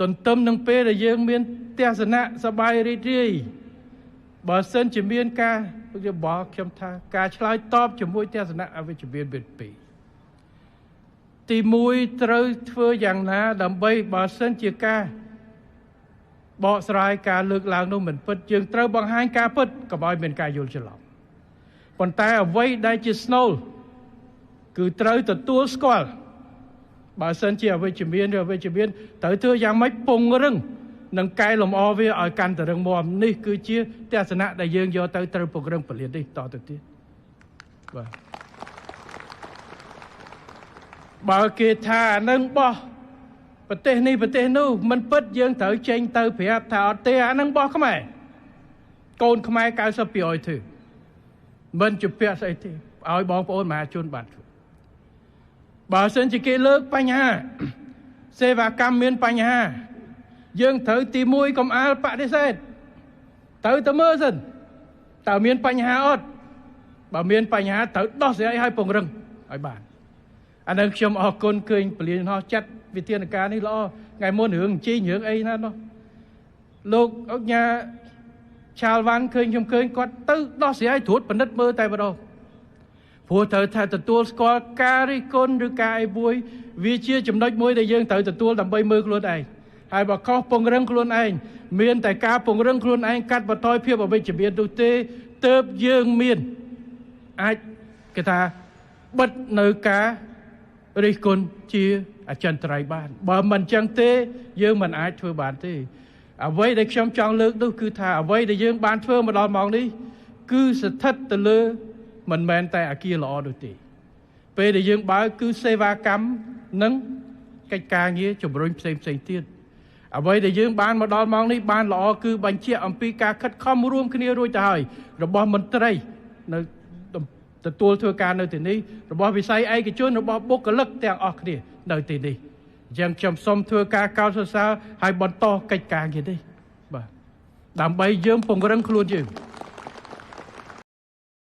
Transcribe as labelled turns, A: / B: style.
A: ទន្ទឹមនឹងពេលដែលយើងមានទស្សនៈសប្បាយរីករាយបើសិនជាមានការយោបល់ខ្ញុំថាការឆ្លើយតបជាមួយទស្សនៈអវិជ្ជមានមានពីរទី1ត្រូវធ្វើយ៉ាងណាដើម្បីបើសិនជាការបកស្រាយការលើកឡើងនោះមិនពិតយើងត្រូវបង្ហាញការពិតកុំឲ្យមានការយល់ច្រឡំប៉ុន្តែអ្វីដែលជាស្នូលគឺត្រូវទទួលស្គាល់បើសិនជាអវិជ្ជមានឬអវិជ្ជមានត្រូវធ្វើយ៉ាងម៉េចពង្រឹងនិងកែលម្អវាឲ្យកាន់តែរឹងមាំនេះគឺជាទស្សនៈដែលយើងយកទៅត្រូវពង្រឹងពលាននេះតទៅទៀតបាទបើគេថានឹងបោះប្រទេសនេះប្រទេសនោះមិនពិតយើងត្រូវចេញទៅប្រាប់ថាអត់ទេអានឹងបោះខ្មែរកូនខ្មែរ 90% ធ្វើមិនជំពាក់ស្អីទេឲ្យបងប្អូនមហាជនបានធ្វើបើសិនជាគេលើកបញ្ហាសេវាកម្មមានបញ្ហាយើងត្រូវទី1កុំអាលបដិសេធត្រូវទៅមើលសិនតើមានបញ្ហាអត់បើមានបញ្ហាត្រូវដោះស្រាយឲ្យពង្រឹងឲ្យបានអានឹងខ្ញុំអរគុណឃើញពលានហោះចាត់វិធានការនេះល្អថ្ងៃមុនរឿងជីរឿងអីណានោះលោកអុកញ៉ាឆាលវ៉ាន់ឃើញខ្ញុំឃើញគាត់ទៅដោះស្រាយត្រួតពិនិត្យមើលតែម្ដងព្រោះត្រូវថាទទួលស្គាល់ការរិះគន់ឬការអីមួយវាជាចំណុចមួយដែលយើងត្រូវទទួលដើម្បីមើលខ្លួនឯងហើយបើខុសពង្រឹងខ្លួនឯងមានតែការពង្រឹងខ្លួនឯងកាត់បន្ថយភាពអវិជ្ជមាននោះទេទើបយើងមានអាចគេថាបិទនៅការរិះគន់ជាអចិន្ត្រៃយ៍បានបើមិនអញ្ចឹងទេយើងមិនអាចធ្វើបានទេអ្វីដែលខ្ញុំចង់លើកនោះគឺថាអ្វីដែលយើងបានធ្វើមកដល់ម៉ោងនេះគឺស្ថិតទៅលើមិនមែនតែអគារល្អនោះទេពេលដែលយើងបើកគឺសេវាកម្មនិងកិច្ចការងារជំរុញផ្សេងទៀតអ្វីដែលយើងបានមកដល់ម៉ោងនេះបានល្អគឺបញ្ជាក់អំពីការខិតខំរួមគ្នារួចទៅហើយរបស់មន្ត្រីនៅទទួលធ្វើការនៅទីនេះរបស់វិស័យឯកជនរបស់បុគ្គលិកទាំងអស់គ្នានៅទីនេះអញ្ចឹងខ្ញុំសូមធ្វើការកោតសរសើរឲ្យបន្តកិច្ចការងារនេះបាទដើម្បីយើងពង្រឹងខ្លួនយើង